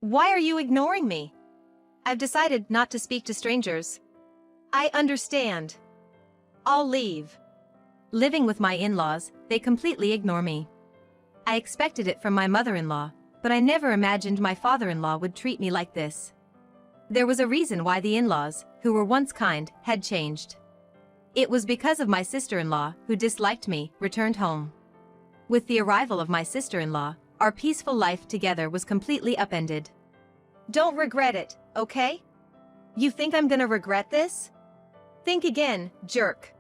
Why are you ignoring me? I've decided not to speak to strangers. I understand. I'll leave. Living with my in-laws, they completely ignore me. I expected it from my mother-in-law, but I never imagined my father-in-law would treat me like this. There was a reason why the in-laws, who were once kind, had changed. It was because of my sister-in-law, who disliked me, returned home. With the arrival of my sister-in-law, our peaceful life together was completely upended. Don't regret it, okay? You think I'm gonna regret this? Think again, jerk.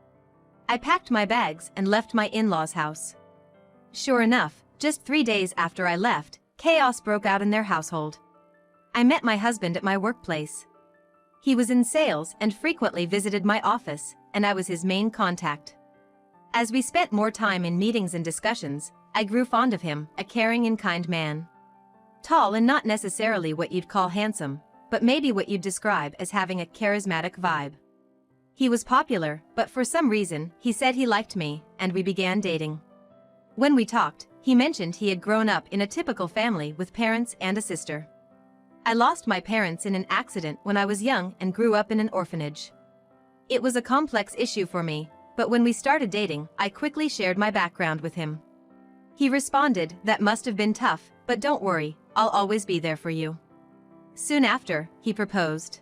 I packed my bags and left my in-laws' house. Sure enough, just 3 days after I left, chaos broke out in their household. I met my husband at my workplace. He was in sales and frequently visited my office, and I was his main contact. As we spent more time in meetings and discussions, I grew fond of him, a caring and kind man. Tall and not necessarily what you'd call handsome, but maybe what you'd describe as having a charismatic vibe. He was popular, but for some reason, he said he liked me, and we began dating. When we talked, he mentioned he had grown up in a typical family with parents and a sister. I lost my parents in an accident when I was young and grew up in an orphanage. It was a complex issue for me, but when we started dating, I quickly shared my background with him. He responded, "That must have been tough, but don't worry, I'll always be there for you." Soon after, he proposed.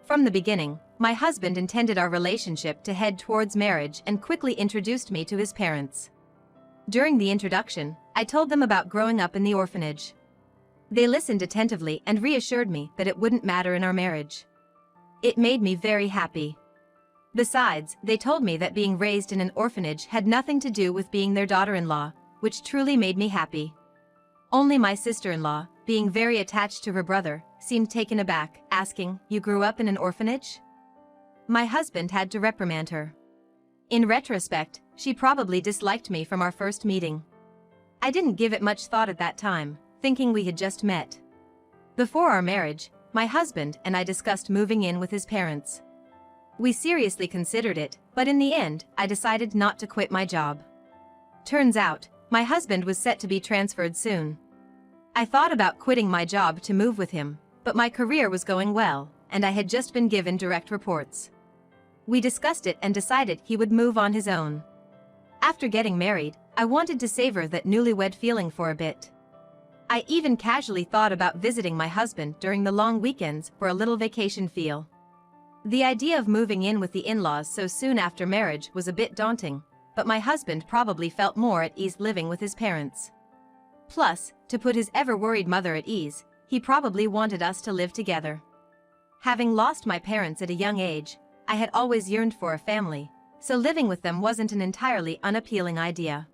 From the beginning, my husband intended our relationship to head towards marriage and quickly introduced me to his parents. During the introduction, I told them about growing up in the orphanage. They listened attentively and reassured me that it wouldn't matter in our marriage. It made me very happy. Besides, they told me that being raised in an orphanage had nothing to do with being their daughter-in-law, which truly made me happy. Only my sister-in-law, being very attached to her brother, seemed taken aback, asking, "You grew up in an orphanage?" My husband had to reprimand her. In retrospect, she probably disliked me from our first meeting. I didn't give it much thought at that time, thinking we had just met. Before our marriage, my husband and I discussed moving in with his parents. We seriously considered it, but in the end, I decided not to quit my job. Turns out, my husband was set to be transferred soon. I thought about quitting my job to move with him, but my career was going well, and I had just been given direct reports. We discussed it and decided he would move on his own. After getting married, I wanted to savor that newlywed feeling for a bit. I even casually thought about visiting my husband during the long weekends for a little vacation feel. The idea of moving in with the in-laws so soon after marriage was a bit daunting, but my husband probably felt more at ease living with his parents. Plus, to put his ever-worried mother at ease, he probably wanted us to live together. Having lost my parents at a young age, I had always yearned for a family, so living with them wasn't an entirely unappealing idea.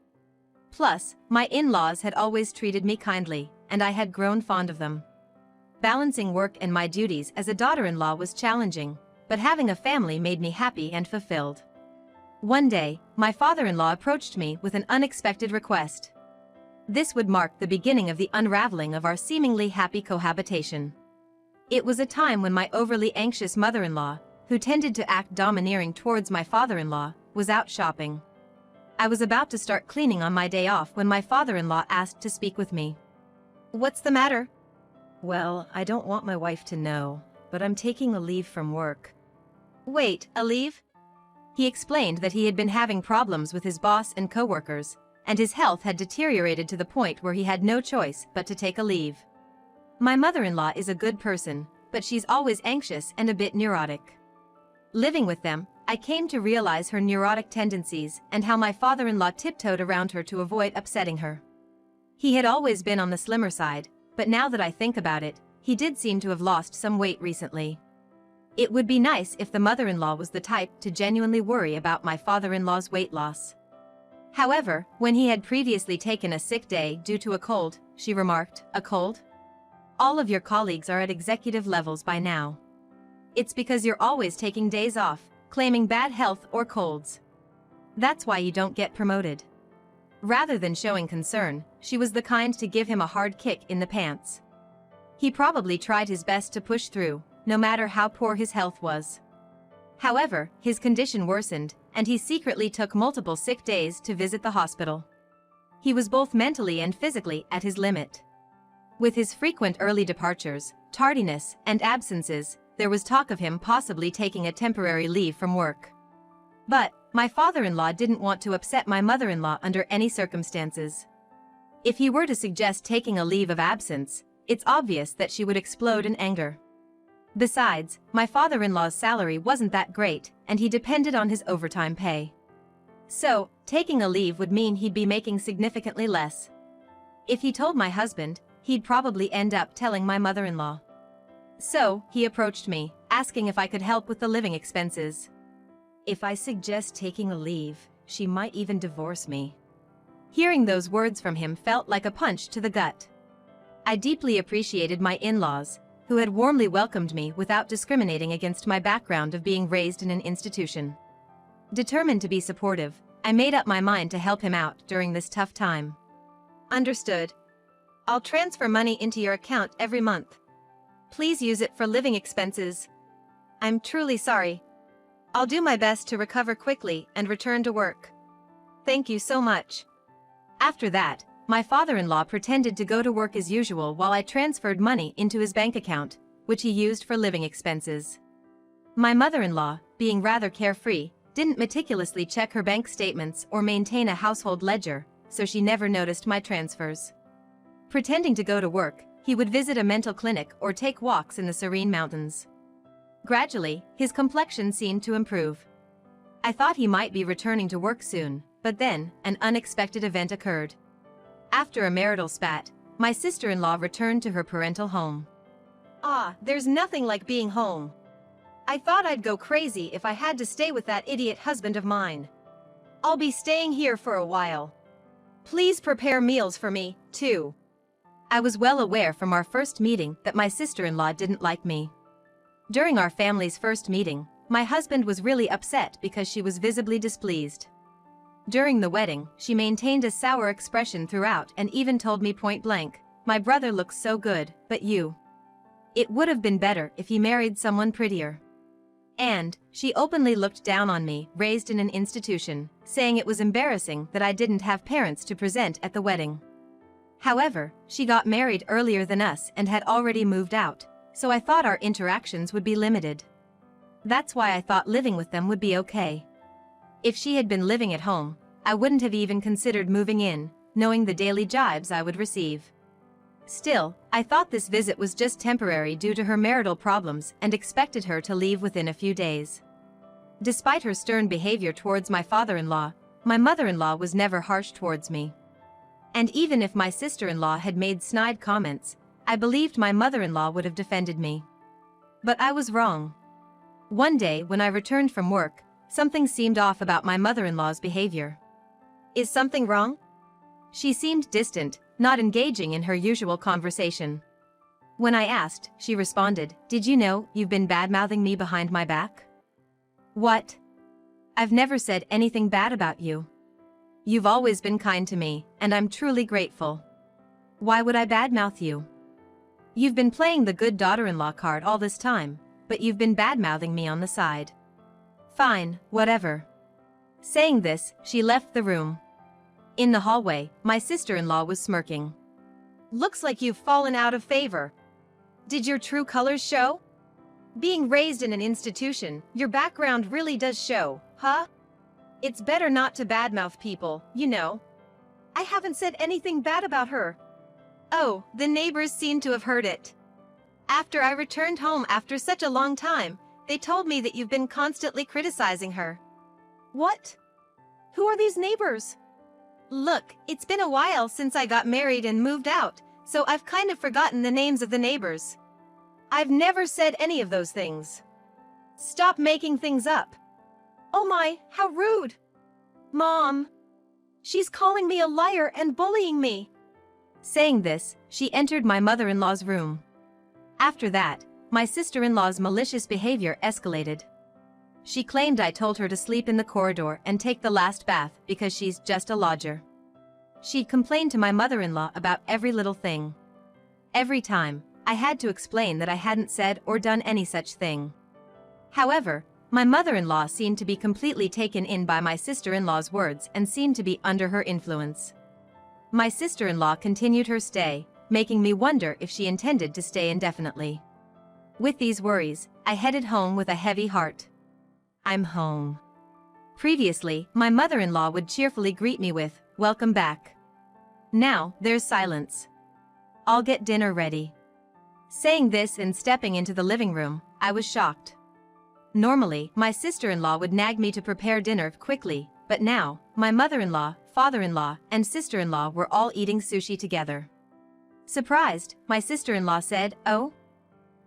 Plus, my in-laws had always treated me kindly, and I had grown fond of them. Balancing work and my duties as a daughter-in-law was challenging, but having a family made me happy and fulfilled. One day, my father-in-law approached me with an unexpected request. This would mark the beginning of the unraveling of our seemingly happy cohabitation. It was a time when my overly anxious mother-in-law, who tended to act domineering towards my father-in-law, was out shopping. I was about to start cleaning on my day off when my father-in-law asked to speak with me. "What's the matter?" "Well, I don't want my wife to know, but I'm taking a leave from work." "Wait, a leave?" He explained that he had been having problems with his boss and coworkers, and his health had deteriorated to the point where he had no choice but to take a leave. My mother-in-law is a good person, but she's always anxious and a bit neurotic. Living with them, I came to realize her neurotic tendencies and how my father-in-law tiptoed around her to avoid upsetting her. He had always been on the slimmer side, but now that I think about it, he did seem to have lost some weight recently. It would be nice if the mother-in-law was the type to genuinely worry about my father-in-law's weight loss. However, when he had previously taken a sick day due to a cold, she remarked, "A cold? All of your colleagues are at executive levels by now. It's because you're always taking days off, claiming bad health or colds. That's why you don't get promoted." Rather than showing concern, she was the kind to give him a hard kick in the pants. He probably tried his best to push through, no matter how poor his health was. However, his condition worsened, and he secretly took multiple sick days to visit the hospital. He was both mentally and physically at his limit. With his frequent early departures, tardiness, and absences, there was talk of him possibly taking a temporary leave from work. But my father-in-law didn't want to upset my mother-in-law under any circumstances. If he were to suggest taking a leave of absence, it's obvious that she would explode in anger. Besides, my father-in-law's salary wasn't that great, and he depended on his overtime pay. So, taking a leave would mean he'd be making significantly less. If he told my husband, he'd probably end up telling my mother-in-law. So, he approached me, asking if I could help with the living expenses. If I suggest taking a leave, she might even divorce me. Hearing those words from him felt like a punch to the gut. I deeply appreciated my in-laws, who had warmly welcomed me without discriminating against my background of being raised in an institution. Determined to be supportive, I made up my mind to help him out during this tough time. Understood. I'll transfer money into your account every month. Please use it for living expenses. I'm truly sorry. I'll do my best to recover quickly and return to work. Thank you so much. After that, my father-in-law pretended to go to work as usual while I transferred money into his bank account, which he used for living expenses. My mother-in-law, being rather carefree, didn't meticulously check her bank statements or maintain a household ledger, so she never noticed my transfers. Pretending to go to work, he would visit a mental clinic or take walks in the serene mountains. Gradually, his complexion seemed to improve. I thought he might be returning to work soon, but then, an unexpected event occurred. After a marital spat, my sister-in-law returned to her parental home. There's nothing like being home. I thought I'd go crazy if I had to stay with that idiot husband of mine. I'll be staying here for a while. Please prepare meals for me, too. I was well aware from our first meeting that my sister-in-law didn't like me. During our family's first meeting, my husband was really upset because she was visibly displeased. During the wedding, she maintained a sour expression throughout and even told me point blank, "My brother looks so good, but you. It would have been better if he married someone prettier." And she openly looked down on me, raised in an institution, saying it was embarrassing that I didn't have parents to present at the wedding. However, she got married earlier than us and had already moved out, so I thought our interactions would be limited. That's why I thought living with them would be okay. If she had been living at home, I wouldn't have even considered moving in, knowing the daily jibes I would receive. Still, I thought this visit was just temporary due to her marital problems and expected her to leave within a few days. Despite her stern behavior towards my father-in-law, my mother-in-law was never harsh towards me. And even if my sister-in-law had made snide comments, I believed my mother-in-law would have defended me. But I was wrong. One day when I returned from work, something seemed off about my mother-in-law's behavior. Is something wrong? She seemed distant, not engaging in her usual conversation. When I asked, she responded, "Did you know you've been bad-mouthing me behind my back?" What? I've never said anything bad about you. You've always been kind to me, and I'm truly grateful. Why would I badmouth you? You've been playing the good daughter-in-law card all this time, but you've been bad-mouthing me on the side. Fine, whatever. Saying this, she left the room. In the hallway, my sister-in-law was smirking. Looks like you've fallen out of favor. Did your true colors show? Being raised in an institution, your background really does show, huh? It's better not to badmouth people, you know. I haven't said anything bad about her. Oh, the neighbors seem to have heard it. After I returned home after such a long time, they told me that you've been constantly criticizing her. What? Who are these neighbors? Look, it's been a while since I got married and moved out, so I've kind of forgotten the names of the neighbors. I've never said any of those things. Stop making things up. Oh my, how rude. Mom. She's calling me a liar and bullying me. Saying this, she entered my mother-in-law's room. After that, my sister-in-law's malicious behavior escalated. She claimed I told her to sleep in the corridor and take the last bath because she's just a lodger. She'd complained to my mother-in-law about every little thing. Every time, I had to explain that I hadn't said or done any such thing. However, my mother-in-law seemed to be completely taken in by my sister-in-law's words and seemed to be under her influence. My sister-in-law continued her stay, making me wonder if she intended to stay indefinitely. With these worries, I headed home with a heavy heart. I'm home. Previously, my mother-in-law would cheerfully greet me with, "Welcome back." Now, there's silence. "I'll get dinner ready." Saying this and stepping into the living room, I was shocked. Normally, my sister-in-law would nag me to prepare dinner quickly, but now, my mother-in-law, father-in-law, and sister-in-law were all eating sushi together. Surprised, my sister-in-law said, "Oh?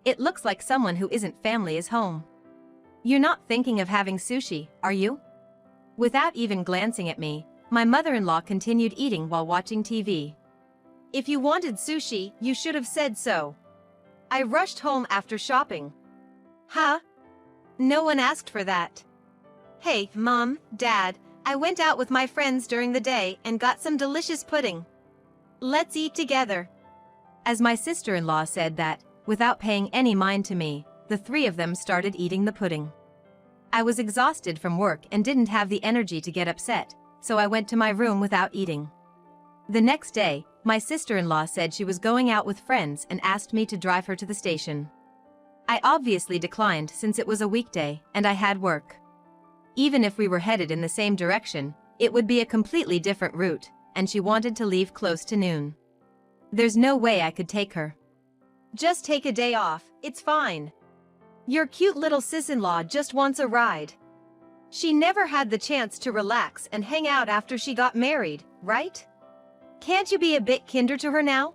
It looks like someone who isn't family is home. You're not thinking of having sushi, are you?" Without even glancing at me, my mother-in-law continued eating while watching TV. "If you wanted sushi, you should have said so. I rushed home after shopping." "Huh? No one asked for that." "Hey, Mom, Dad, I went out with my friends during the day and got some delicious pudding. Let's eat together." As my sister-in-law said that, without paying any mind to me, the three of them started eating the pudding. I was exhausted from work and didn't have the energy to get upset, so I went to my room without eating. The next day, my sister-in-law said she was going out with friends and asked me to drive her to the station. I obviously declined since it was a weekday and I had work. Even if we were headed in the same direction, it would be a completely different route, and she wanted to leave close to noon. There's no way I could take her. "Just take a day off, it's fine. Your cute little sis-in-law just wants a ride. She never had the chance to relax and hang out after she got married, right? Can't you be a bit kinder to her now?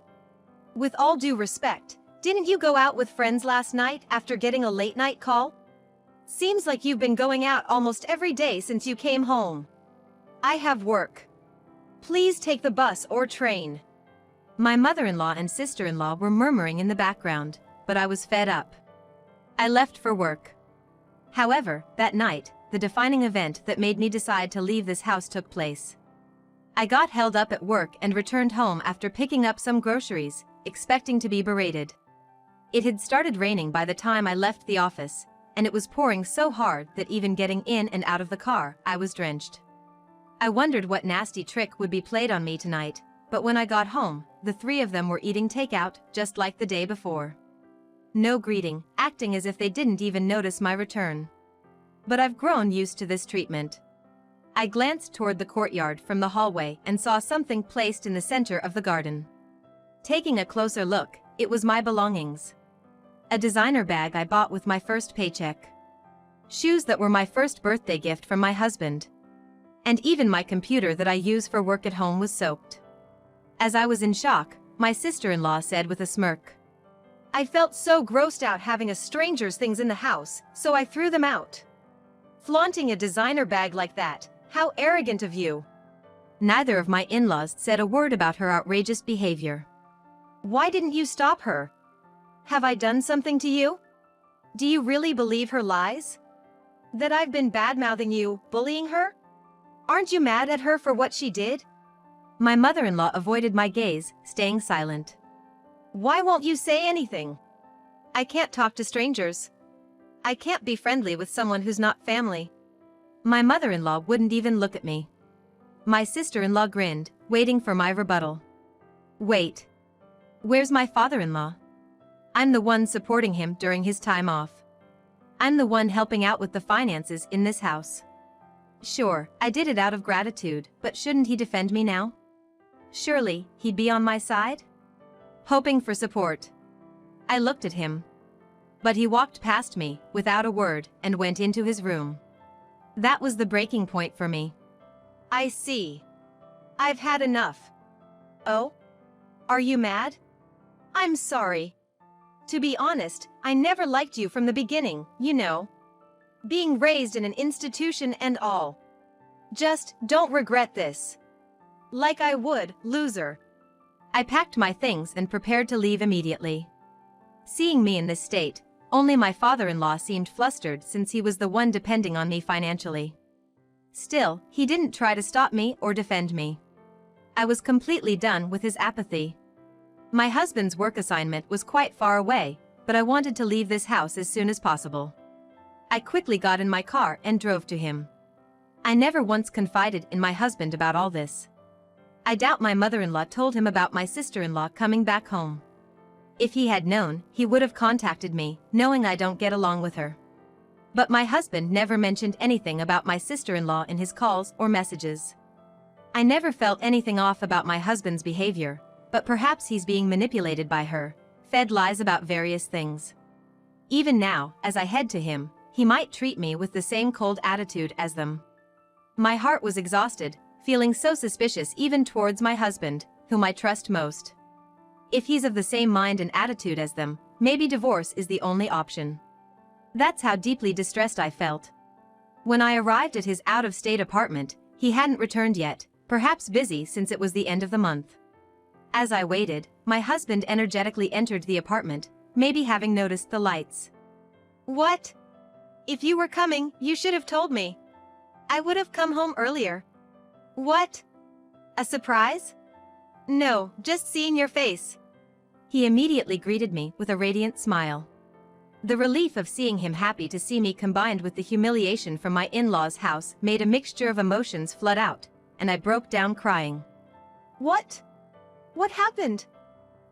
With all due respect, didn't you go out with friends last night after getting a late-night call? Seems like you've been going out almost every day since you came home. I have work. Please take the bus or train." My mother-in-law and sister-in-law were murmuring in the background, but I was fed up. I left for work. However, that night, the defining event that made me decide to leave this house took place. I got held up at work and returned home after picking up some groceries, expecting to be berated. It had started raining by the time I left the office, and it was pouring so hard that even getting in and out of the car, I was drenched. I wondered what nasty trick would be played on me tonight, but when I got home, the three of them were eating takeout just like the day before. No greeting, acting as if they didn't even notice my return. But I've grown used to this treatment. I glanced toward the courtyard from the hallway and saw something placed in the center of the garden. Taking a closer look, it was my belongings. A designer bag I bought with my first paycheck. Shoes that were my first birthday gift from my husband. And even my computer that I use for work at home was soaked. As I was in shock, my sister-in-law said with a smirk, "I felt so grossed out having a stranger's things in the house, so I threw them out. Flaunting a designer bag like that, how arrogant of you." Neither of my in-laws said a word about her outrageous behavior. "Why didn't you stop her? Have I done something to you? Do you really believe her lies? That I've been bad-mouthing you, bullying her? Aren't you mad at her for what she did?" My mother-in-law avoided my gaze, staying silent. "Why won't you say anything? I can't talk to strangers. I can't be friendly with someone who's not family." My mother-in-law wouldn't even look at me. My sister-in-law grinned, waiting for my rebuttal. "Wait. Where's my father-in-law? I'm the one supporting him during his time off. I'm the one helping out with the finances in this house. Sure, I did it out of gratitude, but shouldn't he defend me now? Surely, he'd be on my side?" Hoping for support. I looked at him. But he walked past me, without a word, and went into his room. That was the breaking point for me. "I see. I've had enough." "Oh? Are you mad?" "I'm sorry. To be honest, I never liked you from the beginning, you know. Being raised in an institution and all. Just don't regret this. Like I would, loser." I packed my things and prepared to leave immediately. Seeing me in this state, only my father-in-law seemed flustered since he was the one depending on me financially. Still, he didn't try to stop me or defend me. I was completely done with his apathy. My husband's work assignment was quite far away, but I wanted to leave this house as soon as possible. I quickly got in my car and drove to him. I never once confided in my husband about all this. I doubt my mother-in-law told him about my sister-in-law coming back home. If he had known, he would have contacted me, knowing I don't get along with her. But my husband never mentioned anything about my sister-in-law in his calls or messages. I never felt anything off about my husband's behavior, but perhaps he's being manipulated by her, fed lies about various things. Even now, as I head to him, he might treat me with the same cold attitude as them. My heart was exhausted, feeling so suspicious even towards my husband, whom I trust most. If he's of the same mind and attitude as them, maybe divorce is the only option. That's how deeply distressed I felt. When I arrived at his out-of-state apartment, he hadn't returned yet, perhaps busy since it was the end of the month. As I waited, my husband energetically entered the apartment, maybe having noticed the lights. "What? If you were coming, you should have told me. I would have come home earlier." "What? A surprise?" "No, just seeing your face." He immediately greeted me with a radiant smile. The relief of seeing him happy to see me combined with the humiliation from my in-laws' house made a mixture of emotions flood out, and I broke down crying. "What? What happened?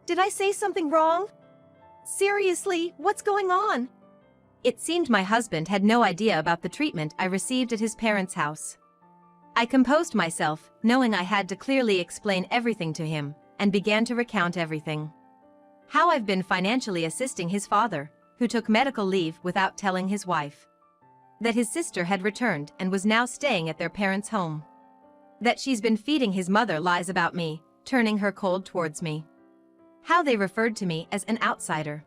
Did I say something wrong? Seriously, what's going on?" It seemed my husband had no idea about the treatment I received at his parents' house. I composed myself, knowing I had to clearly explain everything to him, and began to recount everything. How I've been financially assisting his father, who took medical leave without telling his wife. That his sister had returned and was now staying at their parents' home. That she's been feeding his mother lies about me, turning her cold towards me. How they referred to me as an outsider.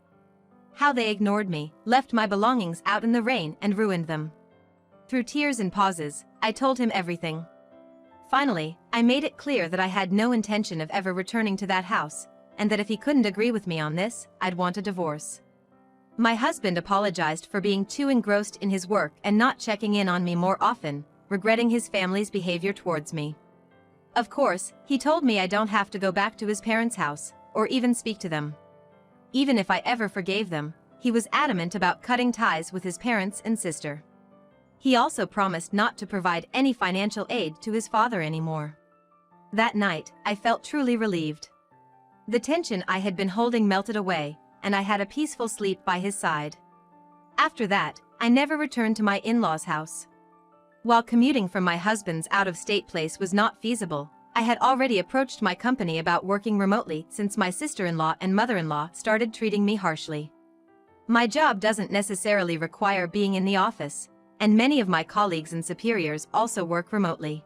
How they ignored me, left my belongings out in the rain and ruined them. Through tears and pauses, I told him everything. Finally, I made it clear that I had no intention of ever returning to that house, and that if he couldn't agree with me on this, I'd want a divorce. My husband apologized for being too engrossed in his work and not checking in on me more often, regretting his family's behavior towards me. Of course, he told me I don't have to go back to his parents' house, or even speak to them. Even if I ever forgave them, he was adamant about cutting ties with his parents and sister. He also promised not to provide any financial aid to his father anymore. That night, I felt truly relieved. The tension I had been holding melted away, and I had a peaceful sleep by his side. After that, I never returned to my in-laws' house. While commuting from my husband's out-of-state place was not feasible, I had already approached my company about working remotely since my sister-in-law and mother-in-law started treating me harshly. My job doesn't necessarily require being in the office, and many of my colleagues and superiors also work remotely.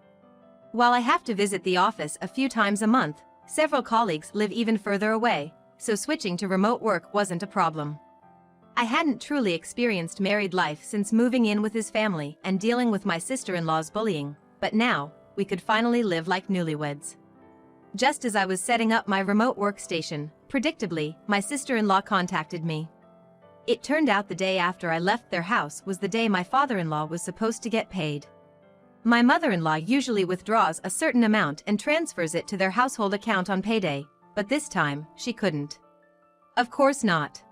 While I have to visit the office a few times a month, several colleagues live even further away, so switching to remote work wasn't a problem. I hadn't truly experienced married life since moving in with his family and dealing with my sister-in-law's bullying, but now, we could finally live like newlyweds. Just as I was setting up my remote workstation, predictably, my sister-in-law contacted me. It turned out the day after I left their house was the day my father-in-law was supposed to get paid. My mother-in-law usually withdraws a certain amount and transfers it to their household account on payday, but this time, she couldn't. Of course not.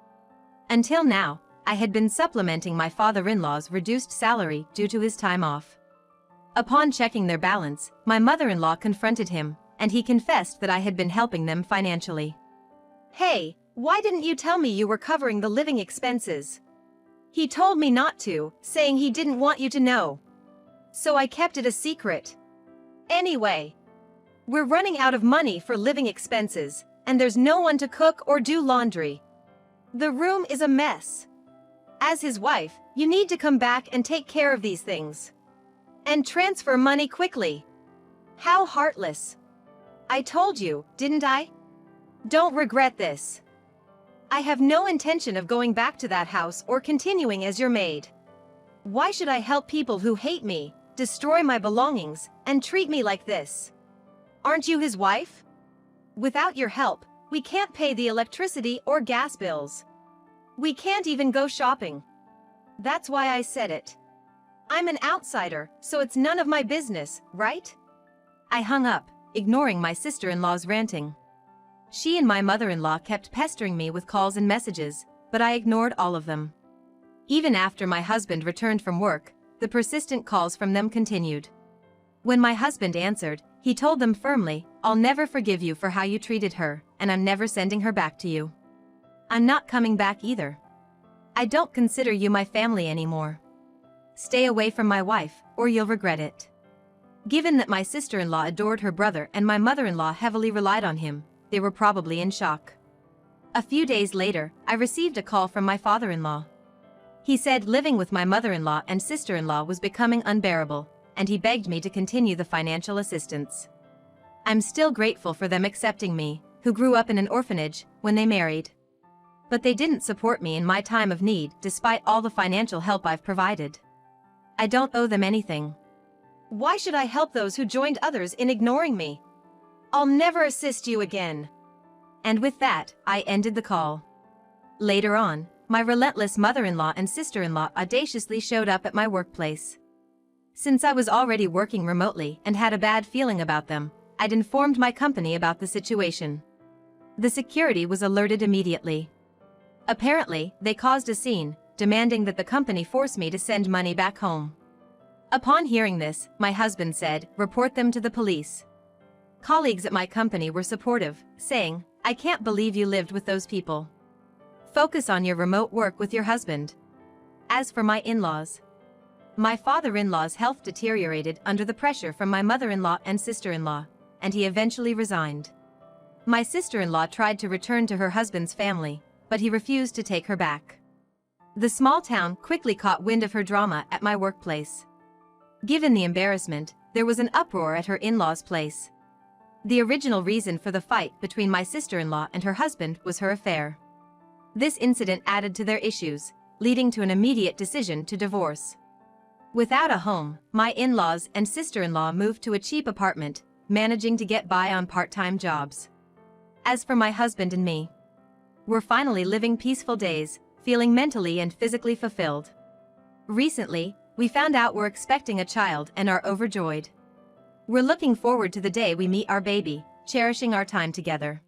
Until now, I had been supplementing my father-in-law's reduced salary due to his time off. Upon checking their balance, my mother-in-law confronted him, and he confessed that I had been helping them financially. "Hey, why didn't you tell me you were covering the living expenses?" "He told me not to, saying he didn't want you to know. So I kept it a secret. Anyway, we're running out of money for living expenses, and there's no one to cook or do laundry. The room is a mess. As his wife, you need to come back and take care of these things. And transfer money quickly." How heartless. I told you, didn't I? Don't regret this. I have no intention of going back to that house or continuing as your maid. Why should I help people who hate me, destroy my belongings, and treat me like this? Aren't you his wife? Without your help, we can't pay the electricity or gas bills. We can't even go shopping. That's why I said it. I'm an outsider, so it's none of my business, right? I hung up, ignoring my sister-in-law's ranting. She and my mother-in-law kept pestering me with calls and messages, but I ignored all of them. Even after my husband returned from work, the persistent calls from them continued. When my husband answered, He told them firmly, "I'll never forgive you for how you treated her, and I'm never sending her back to you. I'm not coming back either. I don't consider you my family anymore. Stay away from my wife, or you'll regret it." Given that my sister-in-law adored her brother and my mother-in-law heavily relied on him, they were probably in shock. A few days later, I received a call from my father-in-law. He said living with my mother-in-law and sister-in-law was becoming unbearable, and he begged me to continue the financial assistance. I'm still grateful for them accepting me, who grew up in an orphanage, when they married. But they didn't support me in my time of need despite all the financial help I've provided. I don't owe them anything. Why should I help those who joined others in ignoring me? I'll never assist you again. And with that, I ended the call. Later on, my relentless mother-in-law and sister-in-law audaciously showed up at my workplace. Since I was already working remotely and had a bad feeling about them, I'd informed my company about the situation. The security was alerted immediately. Apparently, they caused a scene, demanding that the company force me to send money back home. Upon hearing this, my husband said, "Report them to the police." Colleagues at my company were supportive, saying, "I can't believe you lived with those people. Focus on your remote work with your husband." As for my in-laws, my father-in-law's health deteriorated under the pressure from my mother-in-law and sister-in-law, and he eventually resigned. My sister-in-law tried to return to her husband's family, but he refused to take her back. The small town quickly caught wind of her drama at my workplace. Given the embarrassment, there was an uproar at her in-laws' place. The original reason for the fight between my sister-in-law and her husband was her affair. This incident added to their issues, leading to an immediate decision to divorce. Without a home, my in-laws and sister-in-law moved to a cheap apartment, managing to get by on part-time jobs. As for my husband and me, we're finally living peaceful days, feeling mentally and physically fulfilled. Recently, we found out we're expecting a child and are overjoyed. We're looking forward to the day we meet our baby, cherishing our time together.